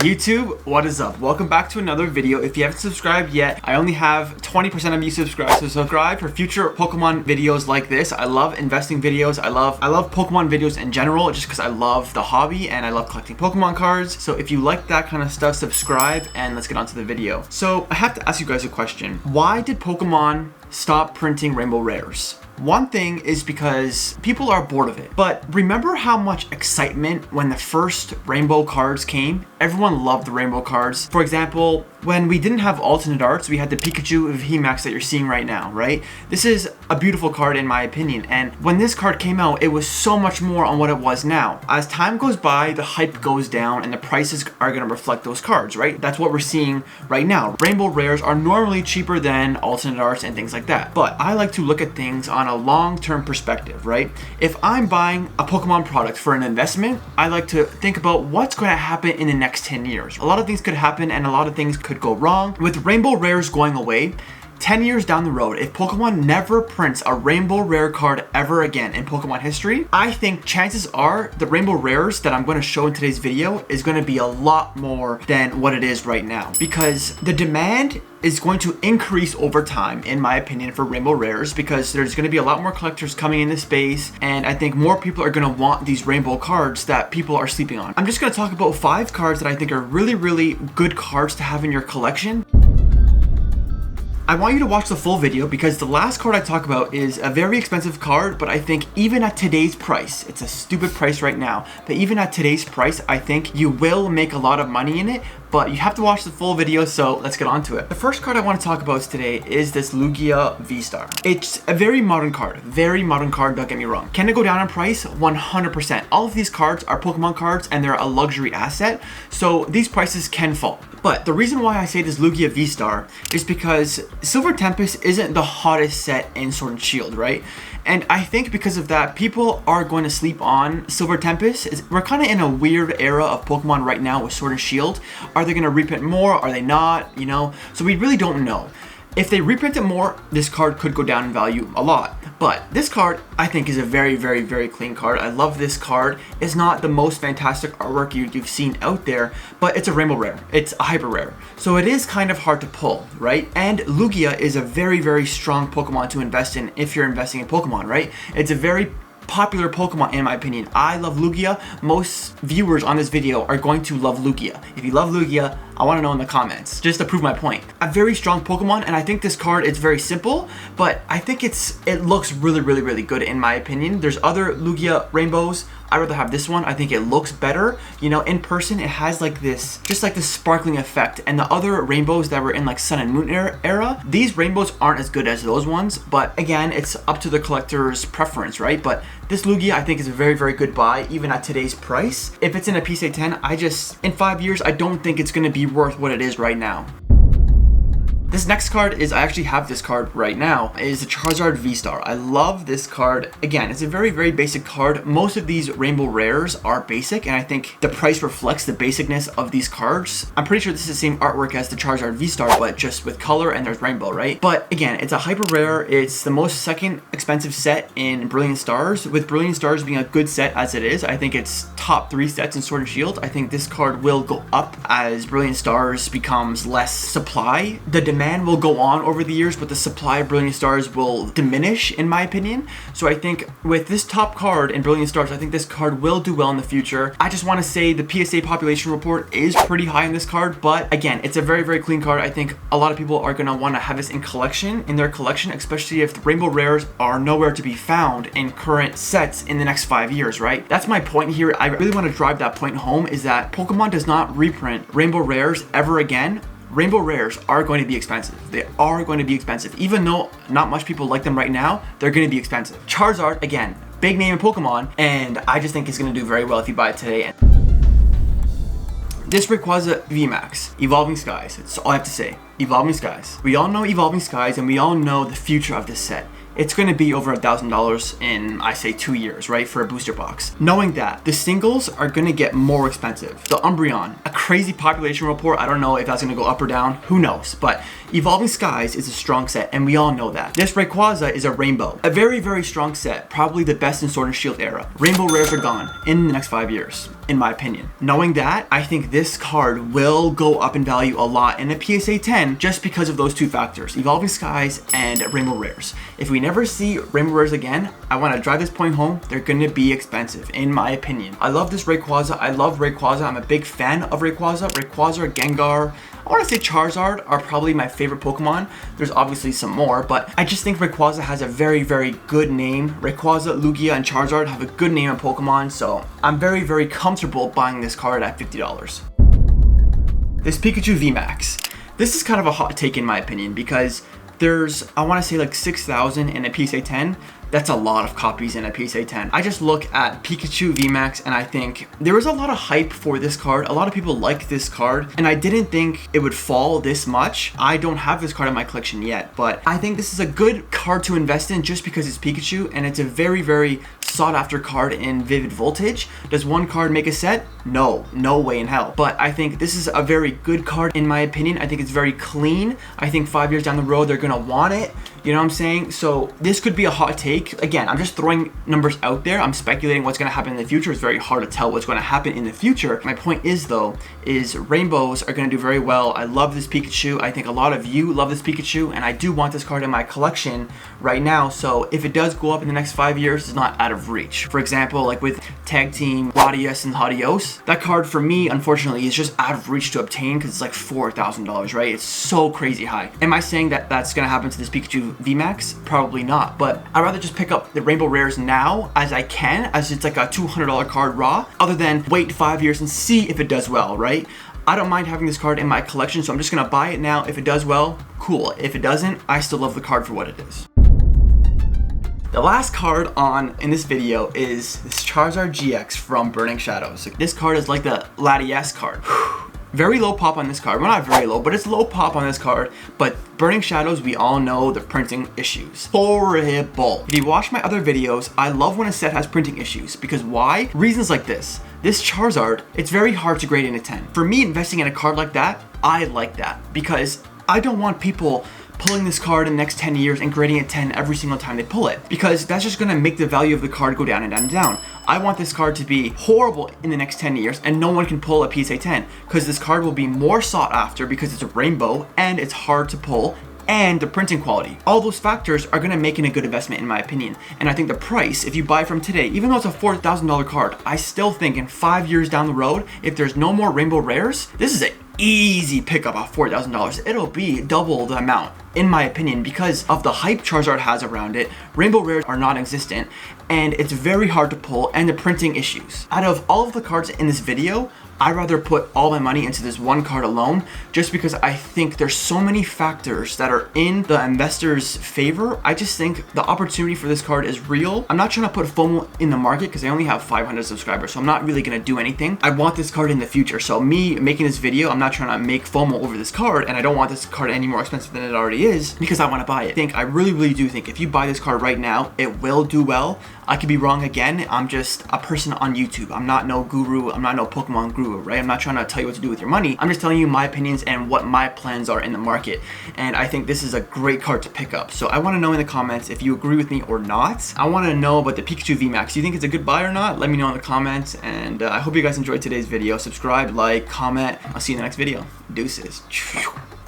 YouTube, what is up? Welcome back to another video. If you haven't subscribed yet, I only have 20% of you subscribed, so subscribe for future Pokemon videos like this. I love investing videos. I love Pokemon videos in general, just because I love the hobby and I love collecting Pokemon cards. So if you like that kind of stuff, subscribe and let's get on to the video. So I have to ask you guys a question. Why did Pokemon stop printing Rainbow Rares? One thing is because people are bored of it. But remember how much excitement when the first rainbow cards came? Everyone loved the rainbow cards. For example, when we didn't have alternate arts, we had the Pikachu Vmax that you're seeing right now, right? This is a beautiful card in my opinion. And when this card came out, it was so much more on what it was now. As time goes by, the hype goes down and the prices are gonna reflect those cards, right? That's what we're seeing right now. Rainbow Rares are normally cheaper than alternate arts and things like that. But I like to look at things on a long-term perspective, right? If I'm buying a Pokemon product for an investment, I like to think about what's going to happen in the next 10 years. A lot of things could happen and a lot of things could go wrong. With Rainbow Rares going away, 10 years down the road, if Pokemon never prints a Rainbow Rare card ever again in Pokemon history, I think chances are the Rainbow Rares that I'm going to show in today's video is going to be a lot more than what it is right now. Because the demand is going to increase over time, in my opinion, for Rainbow Rares, because there's going to be a lot more collectors coming into space, and I think more people are going to want these rainbow cards that people are sleeping on. I'm just going to talk about 5 cards that I think are really good cards to have in your collection. I want you to watch the full video because the last card I talk about is a very expensive card, but I think even at today's price, it's a stupid price right now, but even at today's price, I think you will make a lot of money in it, but you have to watch the full video, so let's get on to it. The first card I want to talk about today is this Lugia V-Star. It's a very modern card, don't get me wrong. Can it go down in price? 100%. All of these cards are Pokemon cards and they're a luxury asset, so these prices can fall. But the reason why I say this Lugia V-Star is because Silver Tempest isn't the hottest set in Sword and Shield, right? And I think because of that, people are going to sleep on Silver Tempest. We're kind of in a weird era of Pokemon right now with Sword and Shield. Are they going to reprint more? Are they not? You know? So we really don't know. If they reprint it more, this card could go down in value a lot. But this card, I think, is a very clean card. I love this card. It's not the most fantastic artwork you've seen out there, but it's a Rainbow Rare. It's a Hyper Rare. So it is kind of hard to pull, right? And Lugia is a very strong Pokemon to invest in if you're investing in Pokemon, right? It's a very popular Pokemon in my opinion. I love Lugia. Most viewers on this video are going to love Lugia. If you love Lugia, I want to know in the comments, just to prove my point. A very strong Pokemon, and I think this card is very simple, but I think it looks really good in my opinion. There's other Lugia rainbows. I'd rather have this one. I think it looks better. You know, in person, it has like this, just like this sparkling effect. And the other rainbows that were in like Sun and Moon era, these rainbows aren't as good as those ones. But again, it's up to the collector's preference, right? But this Lugia, I think, is a very good buy, even at today's price. If it's in a PSA 10, in 5 years, I don't think it's gonna be worth what it is right now. This next card is, I actually have this card right now, is the Charizard V-Star. I love this card. Again, it's a very basic card. Most of these Rainbow Rares are basic, and I think the price reflects the basicness of these cards. I'm pretty sure this is the same artwork as the Charizard V-Star, but just with color and there's rainbow, right? But again, it's a Hyper Rare. It's the most second expensive set in Brilliant Stars. With Brilliant Stars being a good set as it is, I think it's top 3 sets in Sword and Shield. I think this card will go up as Brilliant Stars becomes less supply. The demand will go on over the years, but the supply of Brilliant Stars will diminish, in my opinion. So I think with this top card in Brilliant Stars, I think this card will do well in the future. I just want to say the PSA population report is pretty high in this card, but again, it's a very clean card. I think a lot of people are going to want to have this in their collection, especially if the Rainbow Rares are nowhere to be found in current sets in the next 5 years, right? That's my point here. I really want to drive that point home, is that Pokemon does not reprint Rainbow Rares ever again. Rainbow Rares are going to be expensive. They are going to be expensive. Even though not much people like them right now, they're going to be expensive. Charizard, again, big name in Pokemon, and I just think it's going to do very well if you buy it today. This Rayquaza Vmax, Evolving Skies, that's all I have to say. Evolving Skies. We all know Evolving Skies, and we all know the future of this set. It's going to be over $1,000 in, I say, 2 years, right, for a booster box. Knowing that, the singles are going to get more expensive. The Umbreon, a crazy population report. I don't know if that's going to go up or down. Who knows? But Evolving Skies is a strong set, and we all know that. This Rayquaza is a rainbow. A very strong set. Probably the best in Sword and Shield era. Rainbow Rares are gone in the next 5 years. in my opinion. Knowing that, I think this card will go up in value a lot in a PSA 10 just because of those two factors, Evolving Skies and Rainbow Rares. If we never see Rainbow Rares again, I want to drive this point home, they're going to be expensive, in my opinion. I love this Rayquaza. I love Rayquaza. I'm a big fan of Rayquaza. Rayquaza, Gengar, I want to say Charizard are probably my favorite Pokemon. There's obviously some more, but I just think Rayquaza has a very, very good name. Rayquaza, Lugia, and Charizard have a good name in Pokemon, so I'm very, very comfortable buying this card at $50. This Pikachu Vmax. This is kind of a hot take in my opinion because there's, I want to say like 6,000 in a PSA 10. That's a lot of copies in a PSA 10. I just look at Pikachu Vmax and I think there was a lot of hype for this card. A lot of people like this card and I didn't think it would fall this much. I don't have this card in my collection yet, but I think this is a good card to invest in just because it's Pikachu and it's a very, very sought after card in Vivid Voltage. Does one card make a set? No, no way in hell. But I think this is a very good card in my opinion. I think it's very clean. I think 5 years down the road, they're gonna want it. You know what I'm saying? So this could be a hot take. Again, I'm just throwing numbers out there. I'm speculating what's gonna happen in the future. It's very hard to tell what's gonna happen in the future. My point is though, is rainbows are gonna do very well. I love this Pikachu. I think a lot of you love this Pikachu and I do want this card in my collection right now. So if it does go up in the next 5 years, it's not out of reach. For example, like with Tag Team, Latias, and Hadios, that card for me, unfortunately, is just out of reach to obtain because it's like $4,000, right? It's so crazy high. Am I saying that that's gonna happen to this Pikachu Vmax? Probably not, but I'd rather just pick up the Rainbow Rares now as I can, as it's like a $200 card raw, other than wait 5 years and see if it does well, right? I don't mind having this card in my collection, so I'm just gonna buy it now. If it does well, cool. If it doesn't, I still love the card for what it is. The last card in this video is this Charizard GX from Burning Shadows. This card is like the Latias card. Very low pop on this card. Well, not very low, but it's low pop on this card. But Burning Shadows, we all know the printing issues. Horrible. If you watch my other videos, I love when a set has printing issues. Because why? Reasons like this. This Charizard, it's very hard to grade in a 10. For me, investing in a card like that, I like that. Because I don't want people pulling this card in the next 10 years and grading it 10 every single time they pull it, because that's just gonna make the value of the card go down and down and down. I want this card to be horrible in the next 10 years and no one can pull a PSA 10 because this card will be more sought after because it's a rainbow and it's hard to pull and the printing quality. All those factors are gonna make it a good investment in my opinion. And I think the price, if you buy from today, even though it's a $4,000 card, I still think in 5 years down the road, if there's no more Rainbow Rares, this is an easy pickup of $4,000. It'll be double the amount, in my opinion, because of the hype Charizard has around it. Rainbow Rares are non-existent, and it's very hard to pull, and the printing issues. Out of all of the cards in this video, I'd rather put all my money into this one card alone, just because I think there's so many factors that are in the investor's favor. I just think the opportunity for this card is real. I'm not trying to put FOMO in the market because I only have 500 subscribers, so I'm not really gonna do anything. I want this card in the future, so me making this video, I'm not trying to make FOMO over this card, and I don't want this card any more expensive than it already is because I want to buy it. I really, really do think if you buy this card right now, it will do well. I could be wrong again. I'm just a person on YouTube. I'm not no guru. I'm not no Pokemon guru, right? I'm not trying to tell you what to do with your money. I'm just telling you my opinions and what my plans are in the market. And I think this is a great card to pick up. So I want to know in the comments if you agree with me or not. I want to know about the Pikachu Vmax. Do you think it's a good buy or not? Let me know in the comments. And I hope you guys enjoyed today's video. Subscribe, like, comment. I'll see you in the next video. Deuces.